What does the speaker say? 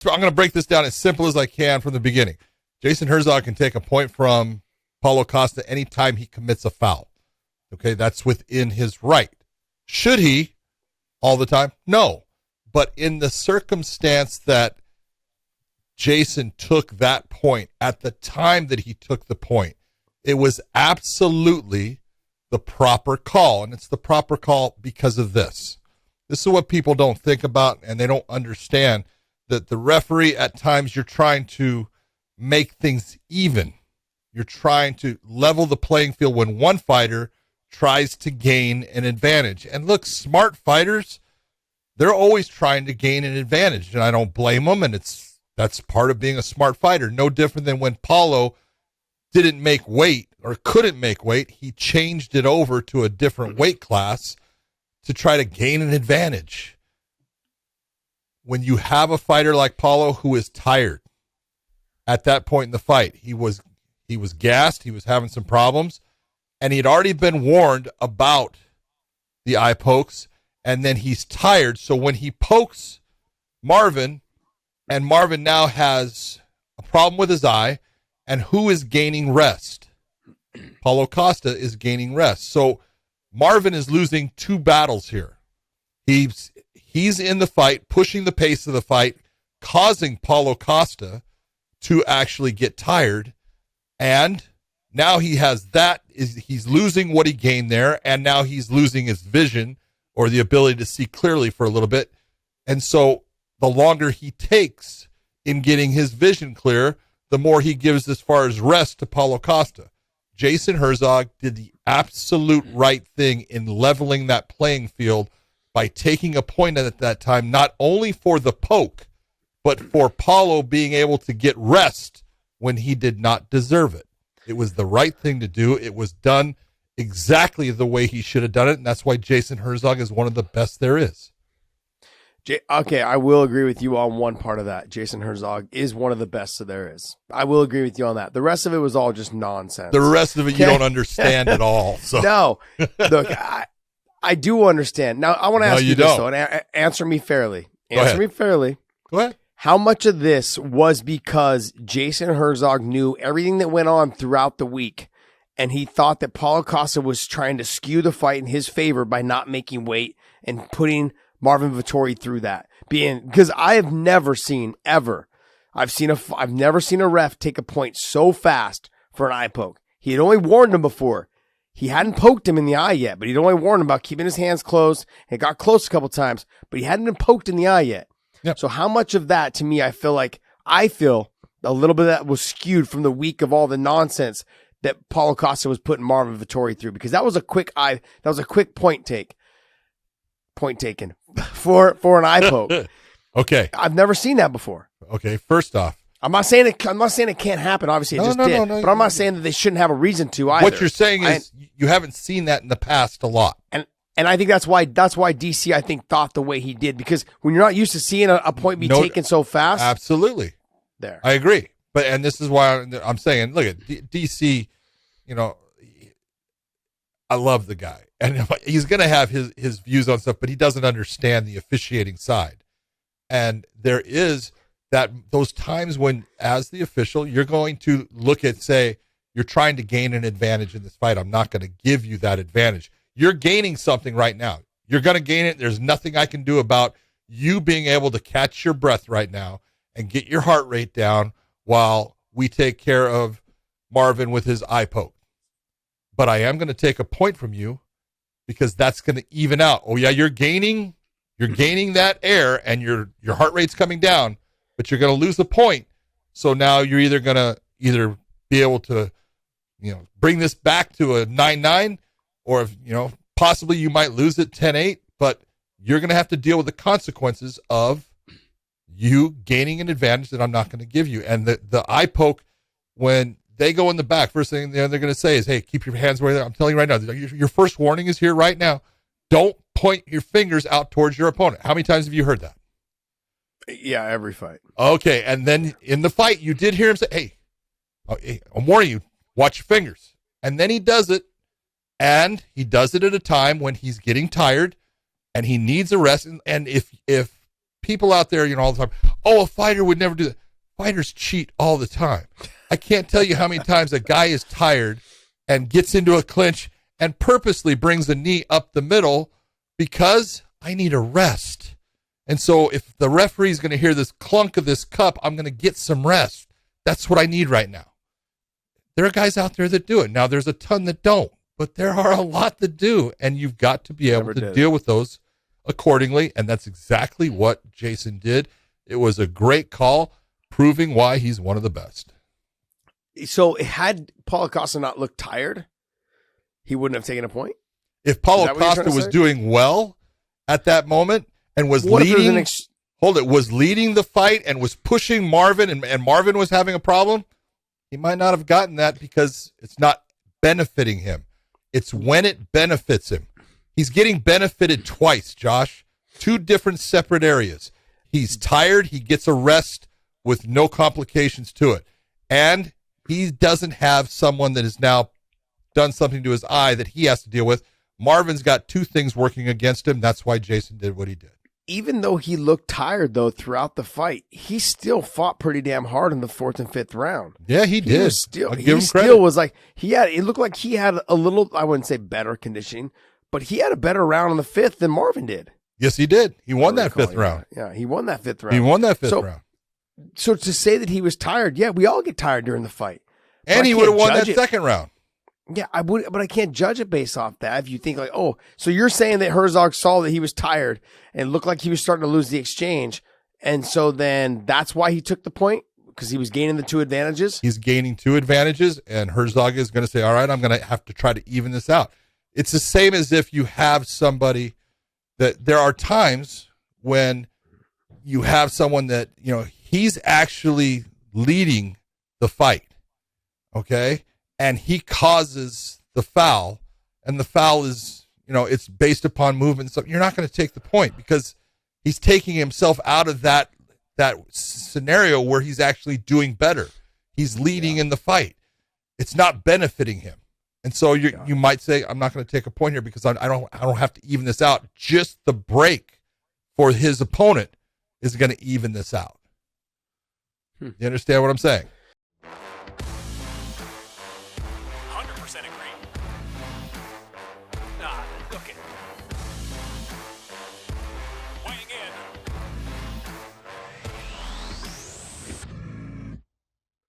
I'm going to break this down as simple as I can from the beginning. Jason Herzog can take a point from Paulo Costa anytime he commits a foul. Okay, that's within his right. Should he all the time? No. But in the circumstance that Jason took that point at the time that he took the point, it was absolutely the proper call. And it's the proper call because of this. This is what people don't think about, and they don't understand that the referee, at times, you're trying to make things even. You're trying to level the playing field when one fighter tries to gain an advantage. And look, smart fighters, they're always trying to gain an advantage, and I don't blame them, and that's part of being a smart fighter. No different than when Paulo didn't make weight or couldn't make weight. He changed it over to a different weight class to try to gain an advantage. When you have a fighter like Paulo who is tired at that point in the fight, he was gassed, he was having some problems, and he had already been warned about the eye pokes, and then he's tired. So when he pokes Marvin, and Marvin now has a problem with his eye, and who is gaining rest? Paulo Costa is gaining rest. So Marvin is losing two battles here. He's in the fight, pushing the pace of the fight, causing Paulo Costa to actually get tired. And now he has he's losing what he gained there, and now he's losing his vision or the ability to see clearly for a little bit. And so the longer he takes in getting his vision clear, the more he gives as far as rest to Paulo Costa. Jason Herzog did the absolute right thing in leveling that playing field by taking a point at that time, not only for the poke, but for Paulo being able to get rest when he did not deserve it. It was the right thing to do. It was done exactly the way he should have done it, and that's why Jason Herzog is one of the best there is. Okay, I will agree with you on one part of that. Jason Herzog is one of the best there is. I will agree with you on that. The rest of it was all just nonsense. The rest of it you don't understand at all. So. No, look, I do understand. Now, I want to ask you this, though, and answer me fairly. Answer me fairly. Go ahead. How much of this was because Jason Herzog knew everything that went on throughout the week, and he thought that Paulo Costa was trying to skew the fight in his favor by not making weight and putting Marvin Vettori through that? Because I have never seen ever. I've never seen a ref take a point so fast for an eye poke. He had only warned him before. He hadn't poked him in the eye yet, but he'd only warned him about keeping his hands closed. It got close a couple times, but he hadn't been poked in the eye yet. Yep. So how much of that, to me, I feel a little bit of that was skewed from the week of all the nonsense that Paulo Costa was putting Marvin Vettori through, because that was a quick point taken for an eye poke. Okay. I've never seen that before. Okay. First off, I'm not saying it can't happen. Obviously, it did. But I'm not saying that they shouldn't have a reason to either. What you're saying is you haven't seen that in the past a lot. And I think that's why DC, I think, thought the way he did, because when you're not used to seeing a point be taken so fast. Absolutely. There. I agree. And this is why I'm saying, look at DC, I love the guy. And he's going to have his views on stuff, but he doesn't understand the officiating side. And there is those times when, as the official, you're going to look at, say, you're trying to gain an advantage in this fight. I'm not going to give you that advantage. You're gaining something right now. You're going to gain it. There's nothing I can do about you being able to catch your breath right now and get your heart rate down while we take care of Marvin with his eye poke. But I am going to take a point from you because that's going to even out. Oh yeah, you're gaining that air and your heart rate's coming down, but you're going to lose a point. So now you're either going to be able to, bring this back to a 9-9, or if, possibly you might lose it 10-8, but you're going to have to deal with the consequences of you gaining an advantage that I'm not going to give you. And the eye poke, when they go in the back, first thing they're going to say is, hey, keep your hands where they're. I'm telling you right now, your first warning is here right now. Don't point your fingers out towards your opponent. How many times have you heard that? Yeah, every fight. Okay, and then in the fight, you did hear him say, hey, I'm warning you, watch your fingers. And then he does it, and he does it at a time when he's getting tired and he needs a rest. And if people out there, all the time, oh, a fighter would never do that. Fighters cheat all the time. I can't tell you how many times a guy is tired and gets into a clinch and purposely brings a knee up the middle because I need a rest. And so if the referee's going to hear this clunk of this cup, I'm going to get some rest. That's what I need right now. There are guys out there that do it. Now, there's a ton that don't, but there are a lot that do, and you've got to be able to deal with those accordingly, and that's exactly what Jason did. It was a great call, proving why he's one of the best. So had Paulo Costa not looked tired, he wouldn't have taken a point? If Paulo Costa was doing well at that moment and was leading, was leading the fight and was pushing Marvin and Marvin was having a problem, he might not have gotten that because it's not benefiting him. It's when it benefits him. He's getting benefited twice, Josh. 2 different separate areas. He's tired. He gets a rest with no complications to it. And he doesn't have someone that has now done something to his eye that he has to deal with. Marvin's got 2 things working against him. That's why Jason did what he did. Even though he looked tired, though, throughout the fight, he still fought pretty damn hard in the 4th and 5th round. Yeah, he did. He still was like, it looked like he had a little, I wouldn't say better conditioning, but he had a better round in the 5th than Marvin did. Yes, he did. He won that 5th round. Yeah, he won that 5th round. So to say that he was tired, yeah, we all get tired during the fight. And he would have won that 2nd round. Yeah, I would, but I can't judge it based off that. If you think like, oh, so you're saying that Herzog saw that he was tired and looked like he was starting to lose the exchange, and so then that's why he took the point because he was gaining the 2 advantages. He's gaining 2 advantages, and Herzog is going to say, "All right, I'm going to have to try to even this out." It's the same as if you have somebody that there are times when you have someone that he's actually leading the fight, okay. And he causes the foul, and the foul is, it's based upon movement. So you're not going to take the point because he's taking himself out of that scenario where he's actually doing better. He's leading in the fight. It's not benefiting him. And so you might say, I'm not going to take a point here because I don't have to even this out. Just the break for his opponent is going to even this out. You understand what I'm saying?